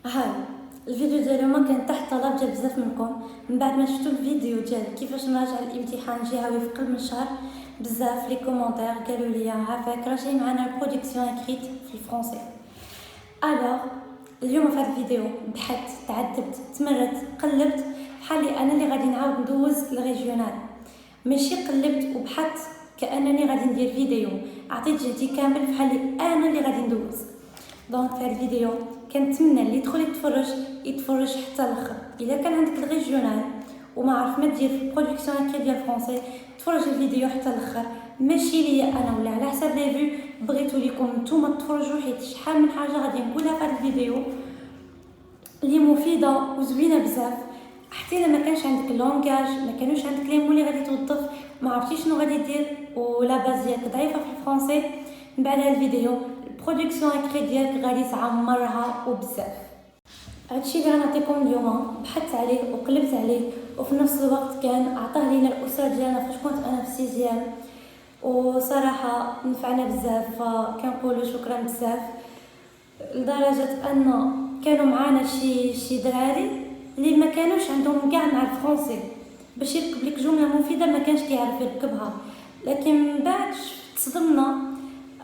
هاي الفيديو ديال اليوم كان تحت طلب جا بزاف منكم. من بعد ما شفتوا الفيديو ديال كيفاش نراجع الامتحان الجهوي في قلب من شهر، بزاف لي كومونتير قالوا لي عافاك راه جاي معنا البرودكسيون اكريت في الفرنسي. الوغ اليوم في هذا الفيديو بحثت، تعذبت، تمرت، قلبت بحالي انا اللي غادي نعاود ندوز الريجيونال، ماشي قلبت وبحثت كانني غادي ندير فيديو، عطيت جهدي كامل بحالي انا اللي غادي ندوز. دونك في هذا الفيديو كنتمنى اللي يدخل يتفرج حتى الاخر. الا كان عندك الريجيونال وما عرف ما دير في برودكسيون اكريت ديال الفرنسي، تفرج الفيديو حتى الاخر، ماشي ليا انا ولا على حساب لي فيو، بغيتو ليكم نتوما تفرجوا حيت شحال من حاجه غادي نقولها في هذا الفيديو اللي مفيده وزوينه بزاف. حتى الا ما كانش عندك اللونغاج، ما كانوش عندك لي مو اللي غادي توظف، ما عرفتيش شنو غادي دير ولا باز ديالك ضعيفه في الفرنسي، من بعد هذا الفيديو البرودكسيون اكريت ديالك غادي تعمرها وبزاف. هادشي اللي غنعطيكم اليوم بحثت عليه وقلبت عليه، وفي نفس الوقت كان عطاه لينا الاستاذ ديالنا فاش كنت انا في سيزيام، وصراحه نفعنا بزاف، فكنقولوا شكرا بزاف. لدرجه ان كانوا معانا شي دراري اللي ما كانوش عندهم كاع مع الفرنسي باش يركب لك جمله مفيده ما كانش كيعرف يركبها، لكن من بعد تصدمنا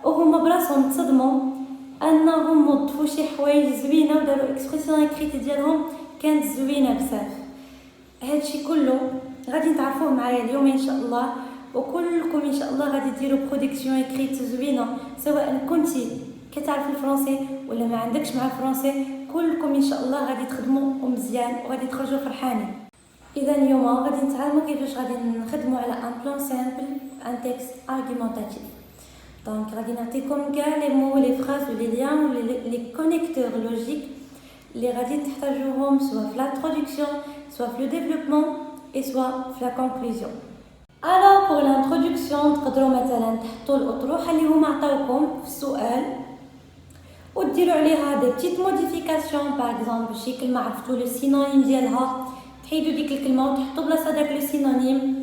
وهما براسهم تصدموا انهم وظفوا شي حوايج زوينه وداروا اكسبرسيون اكريت ديالهم كانت زوينه بزاف. هادشي كله غادي نتعرفوه معايا اليوم ان شاء الله، وكلكم ان شاء الله غادي ديروا برودكسيون اكريت زوينه، سواء كنتي كتعرف الفرنسي ولا ما عندكش مع الفرنسي، كلكم ان شاء الله غادي تخدموا مزيان وغادي تخرجوا فرحانين. اذا اليوم غادي نتعلموا كيفاش غادي نخدموا على ان بلان سامبل ان تكست ارغيومونطاتيف. دونك غادي نعطيكم كاع لي مو لي فراز ولي ليان ولي لي كونيكتور لوجيك اللي غادي تحتاجوهم سواء في l'introduction سواء في le développement et soit في la conclusion. Alors pour l'introduction تقدروا مثلا تحطوا الاطروحه اللي هما عطاوكم في السؤال وديروا عليها دي بتيت موديفيكاسيون. باغ اكزومبل شي كلمه عرفتوا لو سينونيم ديالها تحيدوا ديك الكلمه وتحطوا بلاصه داك لو سينونيم،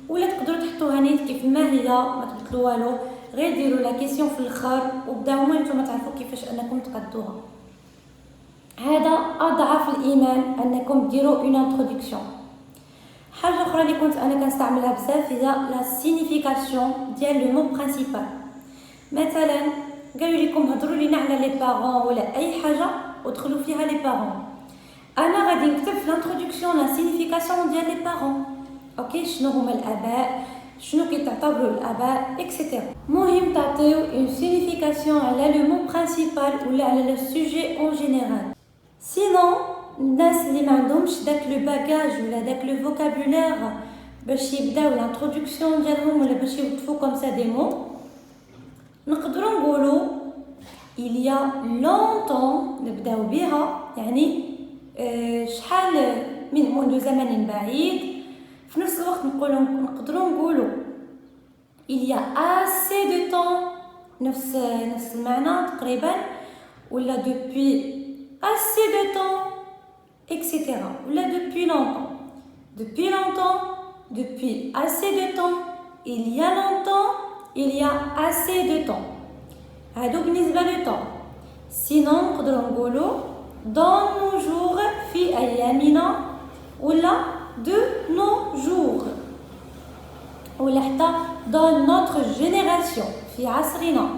ولا تقدروا تحطوها نيت كيف ما هي ما تبدلوا والو، غير ديروا لا كيسيون في الاخر وبداو هما نتوما تعرفوا كيفاش انكم تقدوها. هذا اضعف الايمان انكم ديروا اون انتروداكسيون. حاجه اخرى اللي كنت انا كنستعملها بزاف هي لا سينيفيكاسيون ديال لو مو برينسيبال. مثلا قالوا لكم هضروا لينا على لي بارون ولا اي حاجه ودخلوا فيها لي بارون، انا غادي نكتب في الانتروداكسيون لا سينيفيكاسيون ديال لي بارون. اوكي، شنو هما الاباء، شنو كيتعتبروا الاباء اكسيتيرا. مهم تعطيو اون سينيفيكاسيون على لو مو برينسيبال ولا على لو سوجي اون جينيرال. سينون الناس اللي ما عندهمش داك لو باجاج ولا داك لو فوكابولير باش يبداو الانتروداكسيون ديالهم ولا باش يوظفوا كوم سا دي مو، نقدروا نقولوا il y a longtemps نبداو بها، يعني شحال من منذ زمن بعيد. في نفس الوقت نقدروا نقولوا il y a assez de temps، نفس المعنى تقريبا، ولا depuis assez de temps etc. ولا depuis longtemps. depuis longtemps, depuis assez de temps, il y a longtemps, il y a assez de temps. هادو بالنسبه لو طون. سينون نقدروا نقولوا dans nos jours في ايامنا ولا de nos jours، ولا حتى dans notre génération في عصرنا.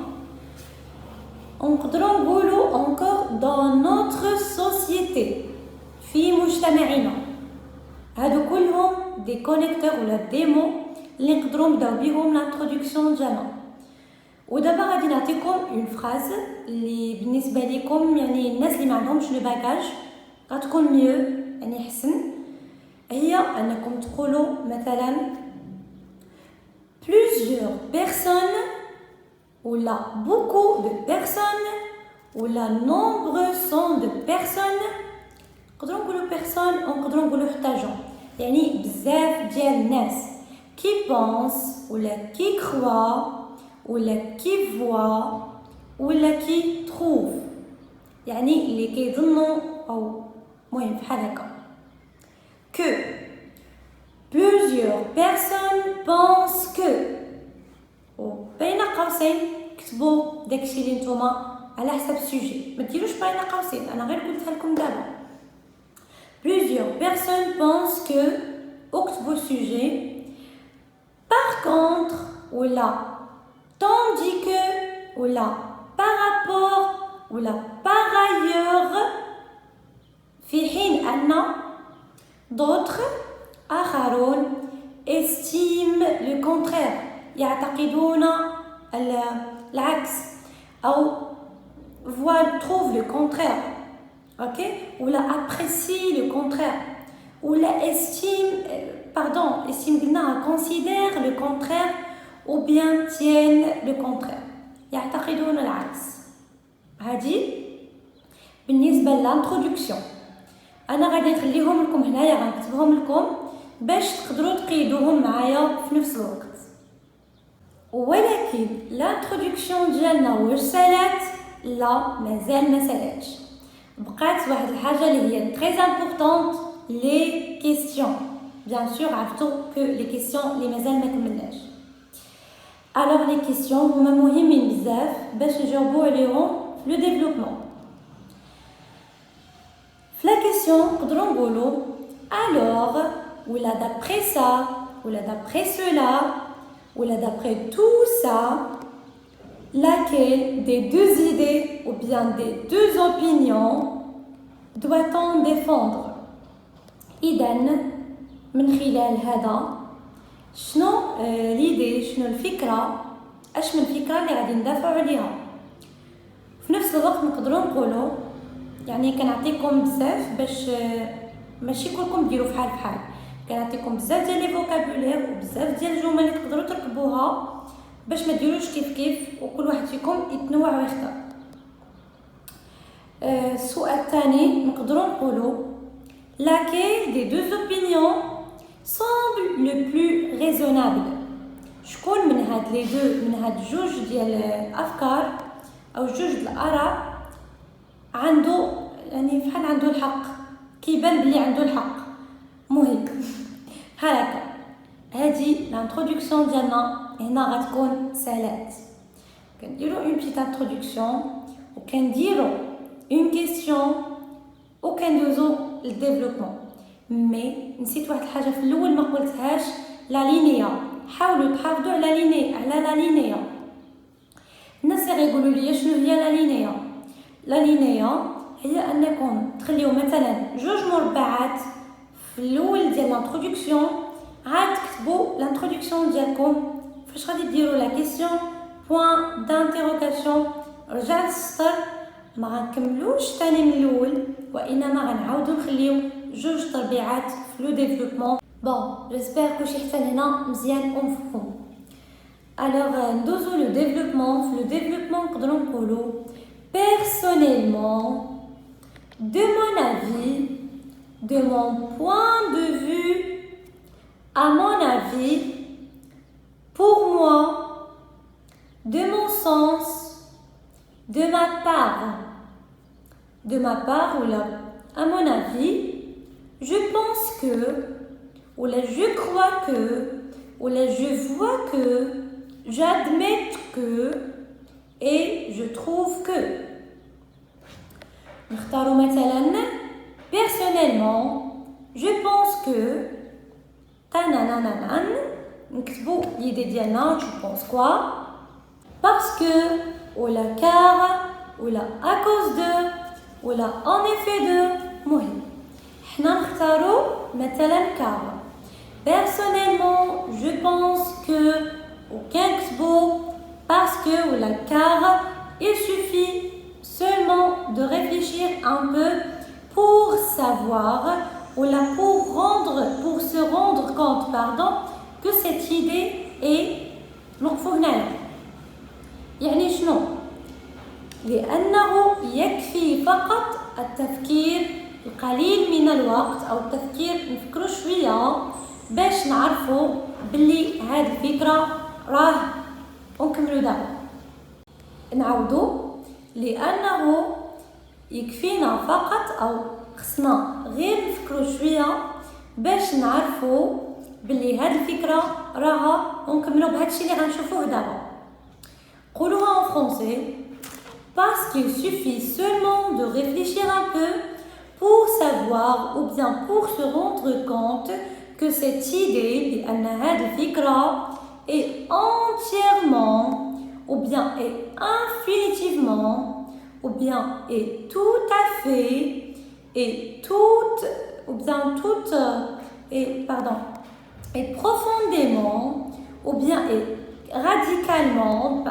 نقدروا نقولوا encore dans notre société في مجتمعنا. هادو كلهم دي كونيكتور ولا دي مو اللي نقدروا نبداو بهم لانتروداكسيون ديالنا. ودابا غادي نعطيكم اون فراز اللي بالنسبه لكم يعني الناس اللي ما عندهمش لو باجاج غتكون ميو، يعني حسن، هي انكم تقولوا مثلا plusieurs personnes ولا beaucoup de personnes ولا nombreux de personnes. نقدروا نقولوا personne ونقدروا نقولوا حتى جون، يعني بزاف ديال الناس qui pense ولا qui croit ولا qui voit ولا qui trouve، يعني اللي كيظنوا او مهم بحال هكا. que plusieurs personnes pensent que، وبين قوسين كتبوا داكشي اللي نتوما على حسب السوجي ما ديروش بين قوسين انا غير قلتها لكم دابا. Plusieurs personnes pensent que اكتبوا السوجي par contre ولا tandis que ولا par rapport ولا par ailleurs في حين أن d'autres آخرون estiment le contraire يعتقدون العكس أو trouvent le contraire ok ولا apprécient le contraire ولا estime قلنا considère le contraire ou bien tiennent le contraire يعتقدون العكس. هذه بالنسبة للانترودكسيون أنا غادي نخليهم لكم هنايا غنكتبهم لكم باش تقدروا تقيدوهم معايا في نفس الوقت. ولكن الانترودكسيون ديالنا واش سالات؟ لا مازال ما سالاتش. بقات واحد الحاجة اللي هي très importante les questions. Bien sûr عرفتوا que les questions اللي مازال ما كملناش. Alors les questions هما مهمين بزاف باش نجاوبوا عليهم في لو ديفلوبمون. في لا كيسيون نقدروا نقولوا alors ولا d'après ça ولا d'après cela ولا d'après tout ça laquelle des deux idées ou bien des deux opinions doit-on défendre. إذن من خلال هذا شنو ليدي شنو الفكرة اش من الفكرة اللي غادي ندافعوا عليها. في نفس الوقت نقدروا نقولوا يعني كنعطيكم بزاف باش ماشي كلكم ديروا فحال كنعطيكم بزاف ديال لي فوكابولير وبزاف ديال الجمل اللي تقدروا تركبوها باش ما ديروش كيف وكل واحد فيكم يتنوع ويختار. السؤال الثاني نقدروا نقولوا laquelle des deux opinions semble le plus raisonnable. شكون من هاد لي دو من هاد جوج ديال الافكار او جوج الاراء عنده يعني فحال عنده الحق كيبان بلي عنده الحق مهم. هكا هادي الانترودكسيون ديالنا هنا غتكون سالات. كنديروا اون بيت انترودكسيون وكنديروا اون كيسيون وكندوزو للديفلوبمون. مي نسيت واحد الحاجه في الاول ما قلتهاش لا لينيا. حاولوا تحافظوا على لا لينيا. الناس اللي يقولوا لي شنو هي لا لينيا هي انكم تخليو مثلا جوج مربعات في الاول ديال الانترودكسيون عاد تكتبوا الانترودكسيون ديالكم فاش غادي ديروا لا كيسيون بوين دانتيروغاسيون رجعت السطر ما غنكملوش ثاني من الاول وانما غنعاودوا نخليو جوج تربيعات في لو ديفلوبمون. بون جيسبر كلشي حتى لهنا مزيان ومفهوم. الوغ ندوزو لو ديفلوبمون. في لو ديفلوبمون نقدروا نقولوا personnellement de mon avis de mon point de vue à mon avis pour moi de mon sens de ma part ou là à mon avis je pense que ou là je crois que ou là je vois que j'admets que et je trouve que. نختاروا مثلا personnellement je pense que tananananan نكتبوا l'idée ديالنا je pense quoi parce que ou la car ou la à cause de ou la en effet de. مهم حنا نختاروا مثلا car. Personnellement je pense que ou كنكتبوا parce que ou la car il suffit seulement de réfléchir un peu pour savoir ou là pour se rendre compte que cette idée est مقفونا يعني شنو لأنه يكفي فقط التفكير القليل من الوقت أو التفكير نفكروا شوية باش نعرفوا باللي هذه الفكرة راه ونكملوا دابا نعاودوا لأنه يكفينا فقط أو خصنا غير نفكروا شوية باش نعرفوا باللي هاد الفكرة راها ونكملوا بهادشي اللي غنشوفوه دابا. قولوها en français parce qu'il suffit seulement de réfléchir un peu pour savoir ou bien pour se rendre compte que cette idée بأن هذه الفكرة est entièrement ou bien est infinitivement ou bien est tout à fait et toute ou bien toute est profondément ou bien est radicalement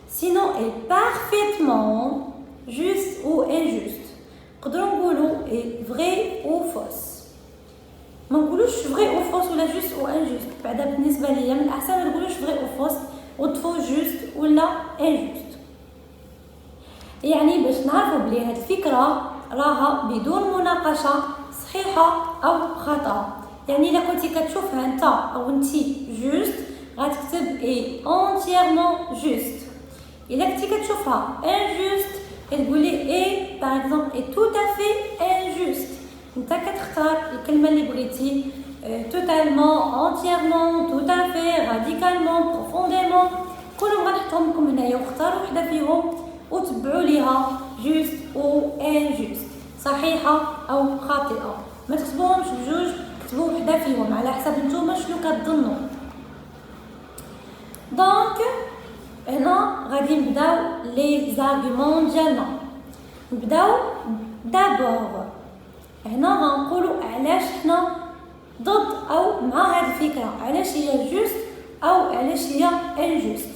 sinon est parfaitement juste ou injuste. نقدروا نقولوا est vrai ou fausse. ما نقولوش vrai ou fausse ولا juste ou injuste. بعدا بالنسبه ليا من الاحسن ما نقولوش vrai ou fausse وتفو juste ولا injuste. يعني باش نعرفوا بلي هاد الفكره راها بدون مناقشه صحيحه او خطا. يعني الا كنتي كتشوفها انت او انتي juste غتكتب est entièrement juste. الا كنتي كتشوفها injuste كتقولي est par exemple est tout à fait injuste. انت كتختار الكلمه اللي بغيتي totalement, entièrement, tout à fait, radicalement, profondément. كلهم غنحطهم لكم هنايا واختاروا وحده فيهم وتبعوا ليها juste ou injuste, صحيحه او خاطئه. ما تكتبوهمش بجوج، كتبوا وحده فيهم على حسب نتوما شنو كتظنوا. دونك هنا غادي نبداو لي زارغومون ديالنا. نبداو دابور هنا غنقولوا علاش حنا ضد او مع هذه الفكره، علاش هي جوست او علاش هي انجوست.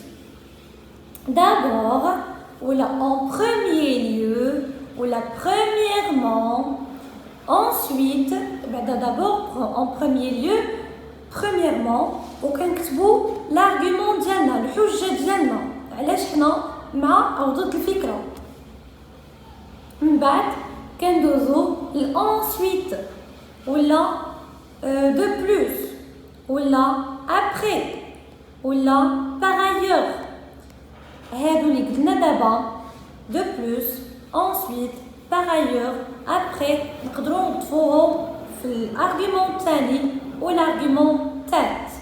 دابور ولا en premier lieu ولا premièrement ensuite بعدا d'abord en premier lieu premièrement وكنكتبوا l'argument ديالنا الحجه ديالنا علاش حنا مع او ضد الفكره. من بعد كندوزو ensuite ولا de plus ولا après ولا par ailleurs. هادو اللي قلنا دابا de plus ensuite par ailleurs après نقدروا نضيفوهم في الارغيومون الثاني والارغيومون الثالث.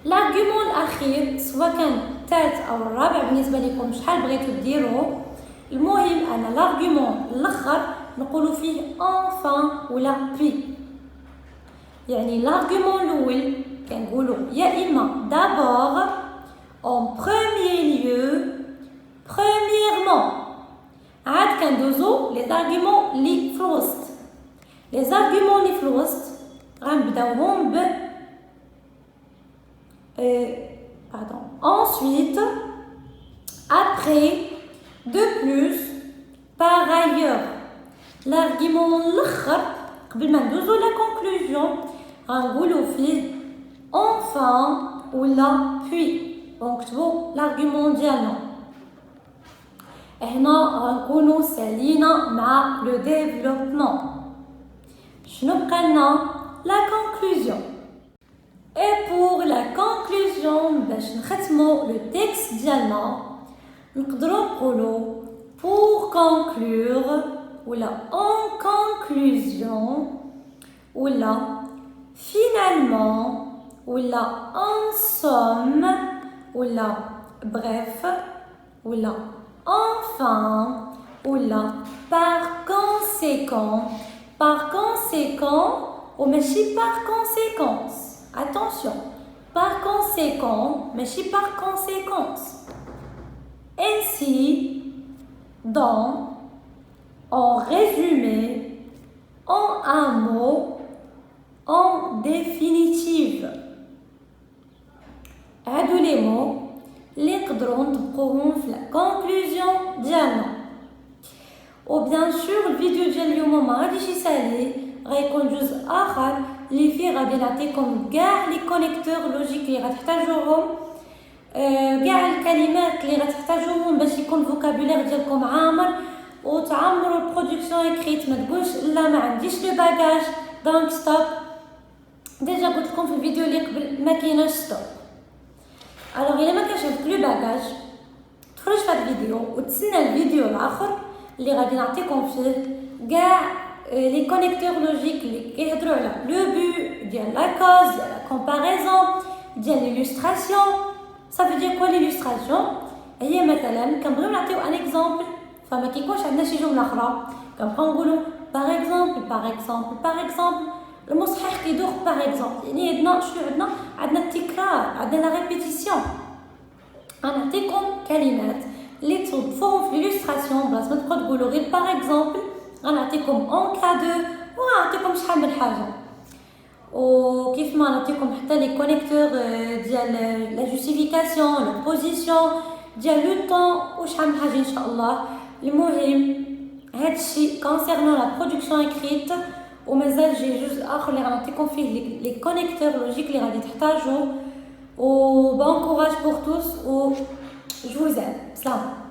الارغيومون الاخير سواء كان الثالث او الرابع بالنسبه لكم شحال بغيتو ديروه، المهم ان الارغيومون الاخر نقولوا فيه enfin ولا puis. يعني الارغيومون الاول كنقولوا يا اما d'abord en premier lieu premièrement. عاد كندوزو لي زارغيومون لي في الوسط. لي زارغيومون لي في الوسط غنبداوهم ب ensuite après de plus par ailleurs. l'argument الاخر قبل ما ندوزو لا كونكلوزيون غنقولوا فيه enfin ولا puis. ونكتبوا l'argument ديالنا. هنا غنكونوا سالينا مع لو ديفلوبمون. شنو بقى لنا؟ لا كونكلوزيون. et pour la conclusion باش نختموا لو تيكست ديالنا نقدروا نقولوا pour conclure ولا en conclusion ولا finalement ولا en somme ولا bref ولا enfin ولا par conséquent. par conséquent ou ماشي par conséquence. attention, par conséquent ماشي par conséquence. ainsi, dans, en résumé, en un mot, en définitive. هادو لي مو اللي نقدروا نطبقوهم في لا كونكلوزيون ديالنا. وبيان سور الفيديو ديال اليوم ما غاديش يسالي، غيكون جزء اخر اللي فيه غادي نعطيكم كاع لي كونيكتور لوجيك اللي غتحتاجوهم، كاع الكلمات اللي غتحتاجوهم باش يكون الفوكابولير ديالكم عامر وتعمروا البرودكسيون اكريت. ما تقولش لا ما عنديش لو باجاج دونك ستوب. ديجا قلت لكم في الفيديو اللي قبل ما كايناش ستوب. الوغ الا ما كانش عندك لو باجاج تخرج في هذا الفيديو وتسنى الفيديو الاخر اللي غادي نعطيكم فيه كاع لي كونيكتور لوجيك اللي كيهضروا على لو بو ديال لا كوز ديال لا كومباريزون ديال ليلوستراسيون Ça veut dire quoi l'illustration? هي مثلا كنبغيو نعطيو ان اكزامبل فما كيكونش عندنا شي جمله اخرى كنبقاو نقولوا باغ اكزامبل باغ اكزامبل باغ اكزامبل المصحح كيدوخ باغ اكزامبل يعني عندنا التكرار عندنا لا ريبيتيسيون غنعطيكم كلمات اللي توظفوهم في ليلوستراسيون بلاصه ما تبقاو تقولوا غير باغ اكزامبل غنعطيكم اون كا دو وغنعطيكم شحال من حاجه وكيف ما نعطيكم حتى لي كونيكتور ديال لا جوستيفيكاسيون لا بوزيسيون ديال لو طون وشحال من حاجه ان شاء الله. المهم هادشي كونسيرنون لا برودكسيون اكريت ومازال جي جزء اخر اللي غنعطيكم فيه لي كونيكتور لوجيك اللي غادي تحتاجو و بون كوراج بور توس و جو vous aime. سلام.